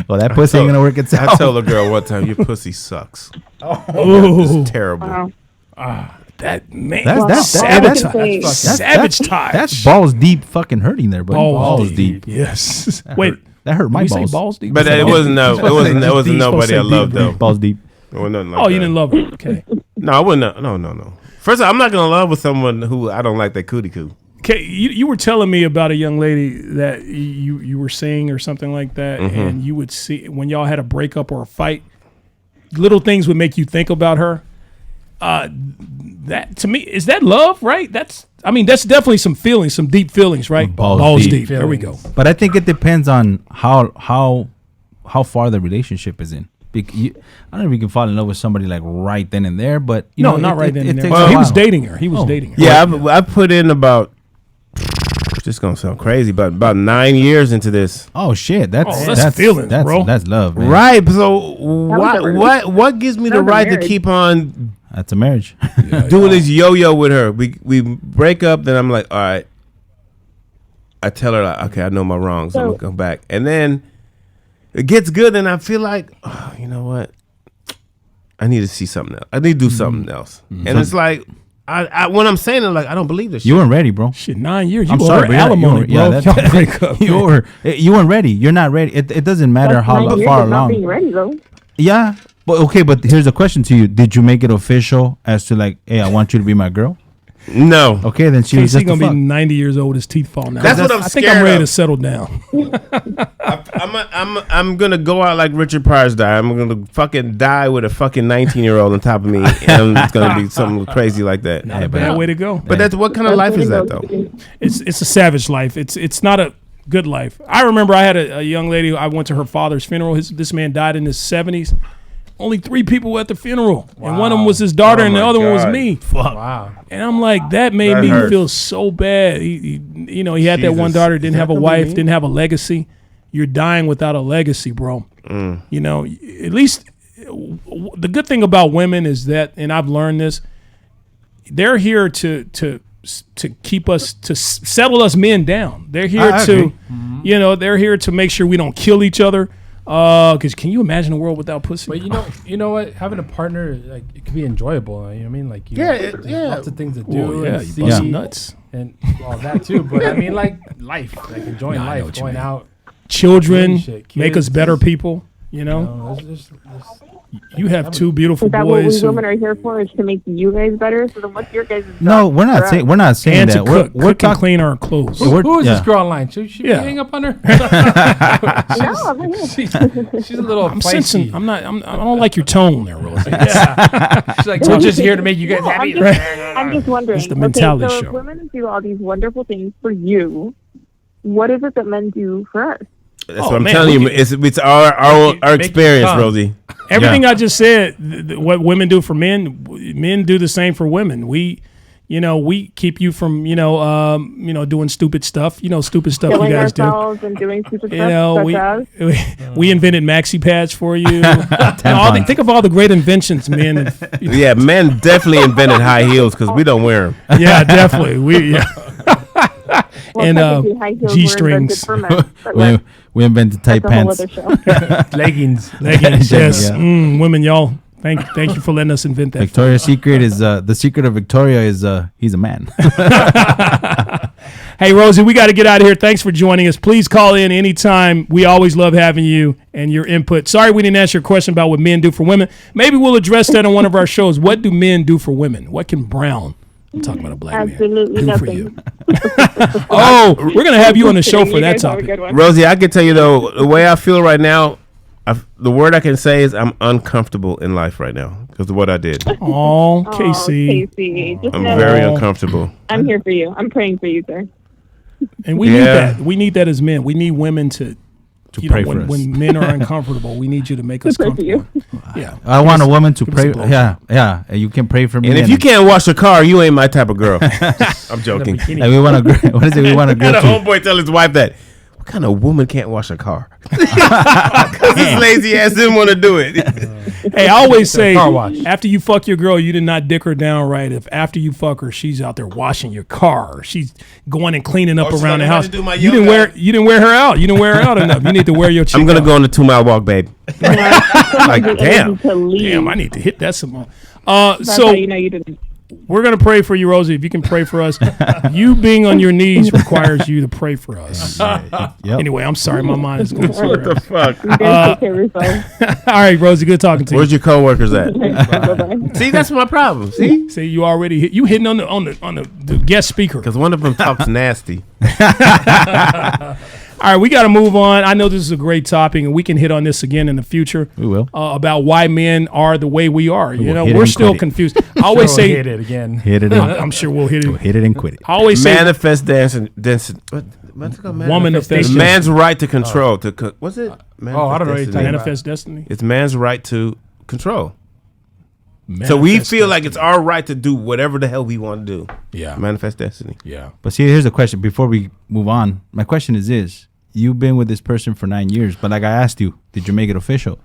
Well, that pussy ain't gonna work I itself. told a girl one time, your pussy sucks. Oh, It's terrible. Wow. that man. That's sabotage. that's- Sabotage. That's balls deep fucking hurting there, but balls deep. Yes. Wait. That hurt my Did we balls. say balls deep? But it wasn't nobody I loved though. Balls deep. It wasn't nothing like Oh, you that. didn't love her. Okay. No, I wouldn't. No. First of all, I'm not gonna love with someone who I don't like their cootie coo. Okay, you were telling me about a young lady that you were seeing or something like that, and you would see when y'all had a breakup or a fight, little things would make you think about her. That to me is that love, right? That's definitely some feelings, some deep feelings, right? Balls deep. There we go. But I think it depends on how far the relationship is in. I don't know if you can fall in love with somebody like right then and there, but Not right then and there. takes a He was while. dating her. He was dating her. Yeah, I put in about. This gonna sound crazy, but about 9 years into this. Oh shit, that's feelings, bro. That's love, man. Right. So what gives me the Sounds like right to marriage. keep on That's a marriage. doing this yo-yo with her? We break up, then I'm like, all right. I tell her like, okay, I know my wrongs. I'm gonna come back, and then it gets good, and I feel like, oh, you know what? I need to see something else. I need to do something else. And it's like, I when I'm saying it, like, I don't believe this shit. You weren't ready, bro. Shit, 9 years. I'm You sorry, over but alimony, bro. that's Break up, you man. you weren't ready. You're not ready. It doesn't matter That's how 9 years far of not along. being ready, though. Yeah, but okay. But here's a question to you: did you make it official as to like, hey, I want you to be my girl? No. Okay, then she was Casey just gonna a fuck. be 90 years old. His teeth fall now. That's what I'm I think scared I'm ready of. to settle down. I'm gonna go out like Richard Pryor's died. I'm gonna fucking die with a fucking 19-year-old on top of me, and it's gonna be something crazy like that. Not a bad way to go. But that's what kind of life is that though? It's a savage life. It's not a good life. I remember I had a young lady. I went to her father's funeral. This man died in his 70s. Only 3 people were at the funeral, and one of them was his daughter, and the my other one was God. me. Wow. And I'm like, that made That me hurts. feel so bad. He had that one Jesus. daughter, Is didn't that have a gonna be wife, me? didn't have a legacy. You're dying without a legacy, bro. You know, at least the good thing about women is that, and I've learned this, they're here to keep us, to settle us men down. They're here I to, agree. they're here to make sure we don't kill each other. Because can you imagine a world without pussy? But you know what? Having a partner, like, it can be enjoyable. You know what I mean? Like, there's lots of things to do. yeah, and you see, bust some nuts. and all that too. But I mean, like, life, like enjoying Nah, I know life, what you going mean. out. Children Shit, make us kids. better people. You You know, know, there's you have 2 beautiful Is that what boys. we women are here for? Is to make you guys better? So then, what's your guys' job? No, we're not for saying us? we're not saying and to that. cook, We're cook and talking. clean our clothes. We're- Who is yeah. this girl online? Should we Yeah. hang up on her? No, I'm not here. She's a little I'm feisty. sensing. I don't like your tone there, Rosie. She's like, we're just here to make you guys No, happy. I'm just wondering. It's the mentality okay, so show. if women do all these wonderful things for you, what is it that men do for us? That's Oh, what I'm man, telling we you. It's our Make it experience, come. Rosie. Everything I just said, what women do for men, men do the same for women. We keep you from, doing stupid stuff. Stupid stuff Killing you guys do. ourselves and doing stupid You stuff know, such as? we invented maxi pads for you. Think of all the great inventions, men. Yeah, men definitely invented high heels because we don't wear them. Yeah, definitely. Well, And, technically, high heels were G-strings. invented for men, but we invented tight that's a whole pants. other show. Leggings. Leggings, yes. Yeah. Women, y'all. Thank you for letting us invent that. Victoria's Secret is the secret of Victoria is he's a man. Hey, Rosie, we got to get out of here. Thanks for joining us. Please call in anytime. We always love having you and your input. Sorry we didn't answer your question about what men do for women. Maybe we'll address that on one of our shows. What do men do for women? What can Brown, I'm talking about a black Absolutely man, do for nothing. you? Oh, we're going to have you on the show for You that guys have a topic. good one. Rosie, I can tell you though, the way I feel right now, the word I can say is I'm uncomfortable in life right now because of what I did. Oh, Oh, Casey. Casey. Just I'm know very that uncomfortable. I'm here for you. I'm praying for you, sir. And we need Yeah. that. We need that as men. We need women to pray for us. when men are uncomfortable, we need you to make us pray for you. comfortable. Yeah. I want a woman to give us pray. a blow. Yeah. And you can pray for me. And if you can't wash a car, you ain't my type of girl. I'm joking. Bikini. and we want a what is it? We want a girl Had a to. homeboy tell his wife that. What kind of woman can't wash a car? Because his lazy ass didn't want to do it. Hey, I always say car wash. after you fuck your girl, you did not dick her down right. If after you fuck her, she's out there washing your car, she's going and cleaning up she's around the like, I'm about house. to do my You didn't yoga. wear her out. You didn't wear her out enough. You need to wear your chick I'm going to out. go on a 2-mile walk, babe. Like, damn. Damn, I need to hit that some more. That's So how you know you didn't. we're gonna pray for you, Rosie. If you can pray for us, you being on your knees requires you to pray for us. Yep. Anyway, I'm sorry, my mind is going somewhere. Fuck. You guys take care of yourselves. All right, Rosie, good talking to you. Where's your coworkers at? Bye-bye. See, that's my problem. See? See, you already hitting on the guest speaker. Because one of them talks nasty. All right, we got to move on. I know this is a great topic, and we can hit on this again in the future. We will. About why men are the way we are. You will know, hit it we're and still quit it. confused. I always Sure, say, hit it again. Hit it. I'm sure we'll hit it. Hit it and quit it. I always say, Manifest dancing. What's it called? Manifestation. Man's right to control. What's it? Oh, I don't know what you're Destiny. talking manifest destiny. It's man's right to control. So we Manifest feel like destiny. it's our right to do whatever the hell we want to do. Yeah. Manifest destiny. Yeah. But see, here's a question. Before we move on, my question is this: you've been with this person for 9 years, but like I asked you, did you make it official?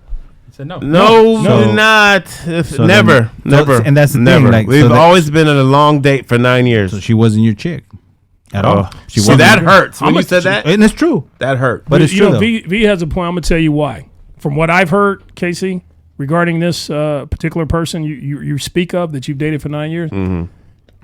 He said no. No, So- not. so Never. then- never. and that's the thing, never. like, so We've that- always been on a long date for 9 years. So she wasn't your chick. at all. See, that hurts when you said that. And it's true. That hurt. But it's you true, know, though. V has a point. I'm gonna tell you why. From what I've heard, Casey, regarding this particular person you speak of that you've dated for 9 years,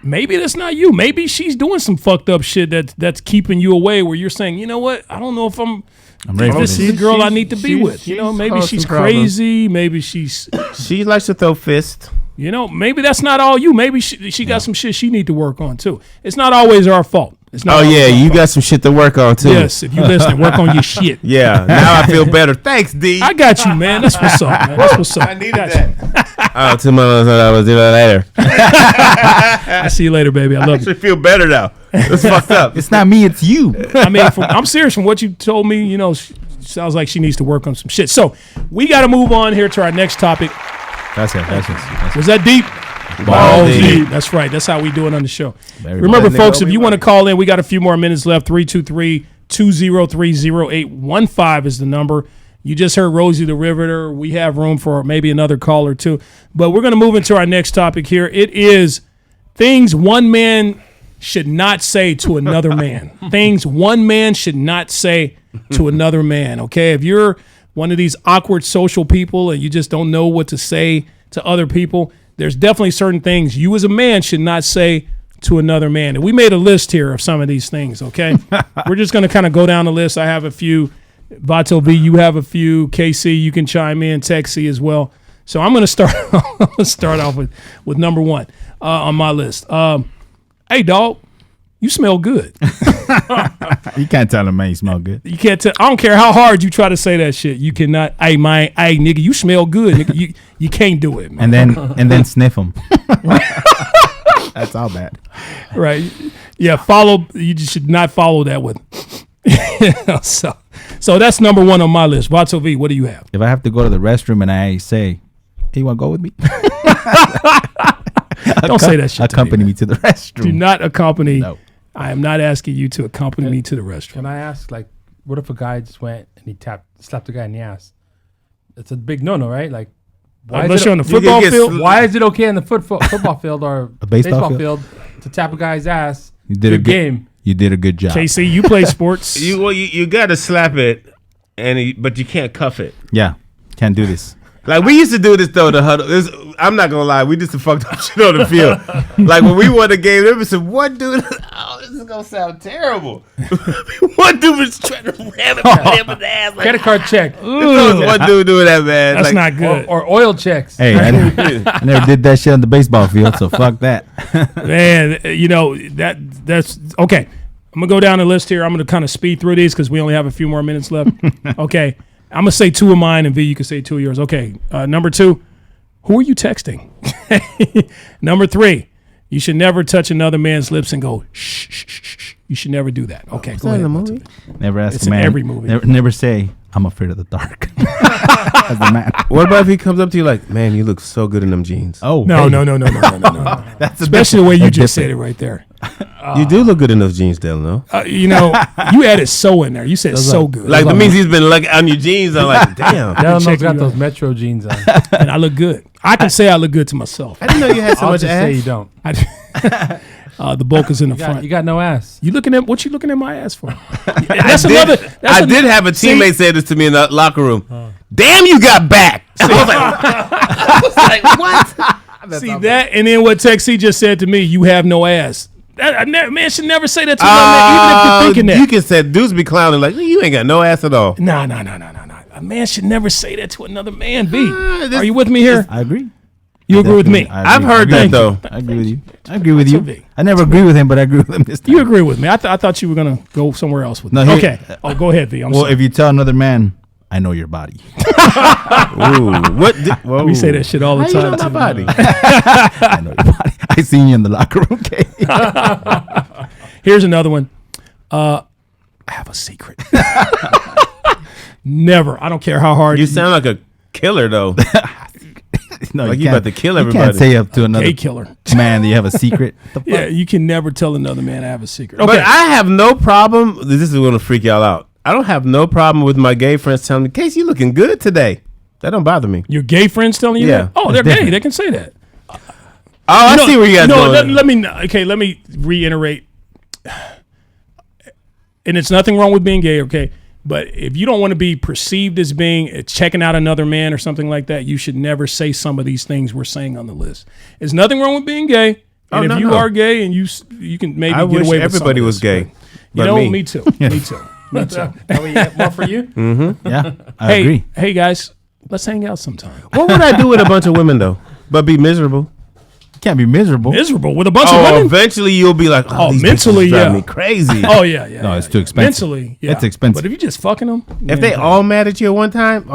maybe that's not you. Maybe she's doing some fucked up shit that's keeping you away. Where you're saying, you know what, I don't know if I'm ready for this this. is the girl I need to be with. You know, maybe she's crazy. Maybe she's, She likes to throw fists. you know, maybe that's not all you. Maybe she got some shit she need to work on too. It's not always our fault. It's not. Oh always yeah, our you fault. got some shit to work on too. Yes, if you listen, work on your shit. Yeah. Now I feel better. Thanks, D. I got you, man. That's what's up, man. That's what's up. I needed that. Oh, $2 see you later. I see you later, baby. I love you. I feel better now. It's fucked up. It's not me, it's you. I mean, I'm serious. From what you told me, you know, sounds like she needs to work on some shit. So we got to move on here to our next topic. That's it. Was that deep? Balls Deep. That's right. That's how we do it on the show. Very Remember, balls. folks, if you want to call in, we got a few more minutes left. 323-203-0815 is the number. You just heard Rosie the Riveter. We have room for maybe another call or two. But we're going to move into our next topic here. It is things one man should not say to another man. Things one man should not say to another man, okay? If you're one of these awkward social people and you just don't know what to say to other people, there's definitely certain things you as a man should not say to another man. And we made a list here of some of these things, okay? We're just going to kind of go down the list. I have a few. Vato V, you have a few. KC, you can chime in. Texie as well. So I'm going to start off with number one on my list. Hey, dog, you smell good. You can't tell a man you smell good. You can't tell. I don't care how hard you try to say that shit. You cannot. Hey, nigga, you smell good. Nigga. You can't do it, man. And then sniff them. That's all bad. Right. Yeah, you just should not follow that with. So that's number one on my list. Vato V, what do you have? If I have to go to the restroom and I say, hey, you want to go with me? Don't say that shit. Accompany me to the restroom. Do not accompany. No. I am not asking you to accompany me to the restroom. Can I ask, like, what if a guy just went and he slapped a guy in the ass? It's a big no-no, right? Like, Unless you're on the football field. Why is it okay in the football field or A baseball field to tap a guy's ass? You did a good game. You did a good job. KC, you play sports. You got to slap it, but you can't cuff it. Yeah. Can't do this. Like, we used to do this, though, the huddle. I'm not going to lie. We did some fucked up shit on the field. Like, when we won the game, there was some one dude. Oh, this is going to sound terrible. One dude was trying to ram him in the ass. Like, Credit card check. one dude doing that, man. That's like, not good. Or oil checks. Hey, I never did that shit on the baseball field, so fuck that. Man, you know, that's okay. I'm going to go down the list here. I'm going to kind of speed through these because we only have a few more minutes left. Okay. I'm going to say two of mine, and V, you can say two of yours. Okay. Number two, who are you texting? Number three, you should never touch another man's lips and go, shh, shh, shh, shh. You should never do that. Okay, go ahead. Never ask It's a man. in every movie. Never say, I'm afraid of the dark. As a man. what about if he comes up to you like, man, you look so good in them jeans? Oh, No. That's Especially the way you that's just said different. it right there. You do look good in those jeans, Dale, no? You know, you added so in there. You said so good. Like, that means he's been looking on your jeans. I'm like, damn. Dylan's check got you those out. Metro jeans on. And I look good. I can say I look good to myself. I didn't know you had so I'll much just ass. say you don't. The bulk is in the front. You got no ass. You looking at what you looking at my ass for? That's another. That's I did have a teammate say this to me in the locker room. Damn, you got back. I was like, what? See that, and then what Texie just said to me, you have no ass. Man should never say that to another man, even if you're thinking that. You can say dudes be clowning like, you ain't got no ass at all. No. A man should never say that to another man. B, are you with me here? I agree. You agree with me? I've heard that, though. I agree with you. I agree with you. That's a I never agree with him, but I agree with him this time. You agree with me? I thought you were gonna go somewhere else with No, me. here- Okay. Oh, go ahead, V. I'm Well, sorry. if you tell another man, I know your body. Ooh, what? Whoa. We say that shit all the How time. you know my too. body? I know your body. I seen you in the locker room, okay? Here's another one. I have a secret. Never. I don't care how hard You sound like a killer, though. No, Like you can't- about to kill You everybody. can't say up to another gay killer. man that you have a secret. The fuck? Yeah, you can never tell another man I have a secret. Okay. But I have no problem. This is going to freak y'all out. I don't have no problem with my gay friends telling me, Casey, you looking good today. That don't bother me. Your gay friends telling you Yeah. that? Oh, they're It's gay. different. They can say that. Oh, I see where you guys going. Let me reiterate. and it's nothing wrong with being gay, okay? But if you don't want to be perceived as being checking out another man or something like that, you should never say some of these things we're saying on the list. There's nothing wrong with being gay. And if you are gay and you can maybe I get wish away with everybody some of was this, gay. You know, me too. Me too. Me too. More for you? Yeah, I agree. Hey guys, let's hang out sometime. What would I do with a bunch of women though? But be miserable. You can't be miserable. Miserable with a bunch of women? Eventually you'll be like, these mentally, bitches drive yeah. me crazy. Oh, yeah. No, it's too expensive. Mentally, yeah. It's expensive. But if you just fucking them, If they all mad at you at one time,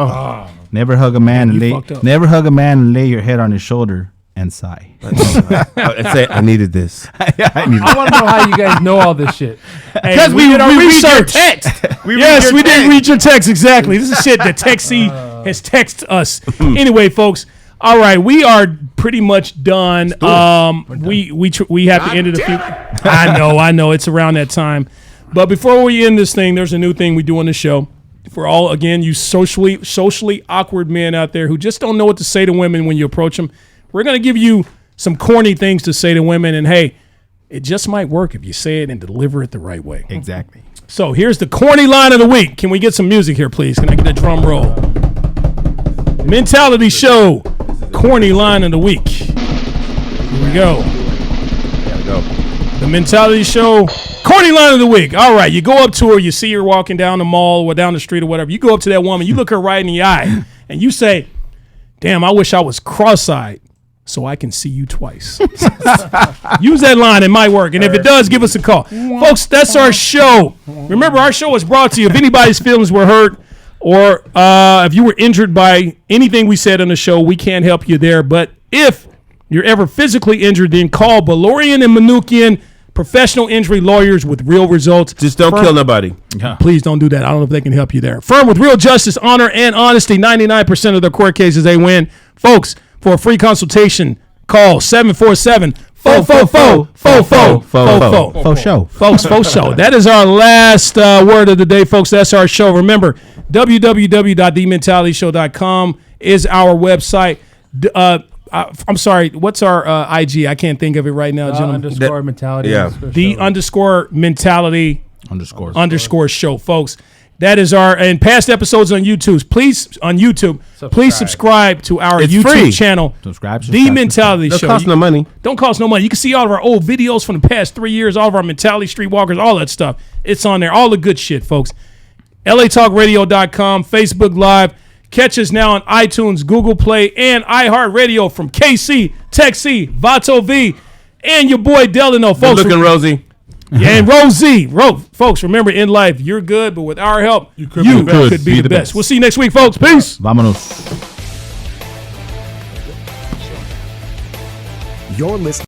Never hug a man and you lay. fucked up. Never hug a man and lay your head on his shoulder and sigh. I'd say I needed this. I want to know how you guys know all this shit. because we did our research. We Yes, we did read your text exactly. This is shit that Texie has texted us. Anyway, folks. All right, we are pretty much done. We have to end it a few. I know, it's around that time. But before we end this thing, there's a new thing we do on the show. For all, again, you socially awkward men out there who just don't know what to say to women when you approach them, we're going to give you some corny things to say to women. And hey, it just might work if you say it and deliver it the right way. Exactly. So here's the corny line of the week. Can we get some music here, please? Can I get a drum roll? Mentality Show, corny line of the week. Here we go. The Mentality Show, corny line of the week. All right, you go up to her, you see her walking down the mall or down the street or whatever. You go up to that woman, you look her right in the eye, and you say, "Damn, I wish I was cross-eyed so I can see you twice." Use that line, it might work. And if it does, give us a call. Folks, that's our show. Remember, our show is brought to you. If anybody's feelings were hurt or if you were injured by anything we said on the show, we can't help you there. But if you're ever physically injured, then call Beloryan and Manukyan, professional injury lawyers with real results. Just don't kill nobody. Please don't do that. I don't know if they can help you there. Firm with real justice, honor, and honesty. 99% of their court cases they win. Folks, for a free consultation, call 747-444-4444. Faux show. Folks, faux show. That is our last word of the day, folks. That's our show. Remember, www.thementalityshow.com is our website. I'm sorry, what's our IG? I can't think of it right now, gentlemen. _ mentality. Yeah. The _ mentality _ show, folks. That is and past episodes on YouTube. Please subscribe to our It's YouTube free. channel. Subscribe. The Mentality Don't Show. cost no money. Don't cost no money. You can see all of our old videos from the past 3 years, all of our Mentality Streetwalkers, all that stuff. It's on there. All the good shit, folks. LATalkRadio.com, Facebook Live. Catch us now on iTunes, Google Play, and iHeart Radio from KC, Texie, Vato V, and your boy Delano, folks. Good looking Rosie. Yeah, and Rosie. Folks, remember, in life, you're good, but with our help, you could be the best. We'll see you next week, folks. Peace. Vámonos. You're listening.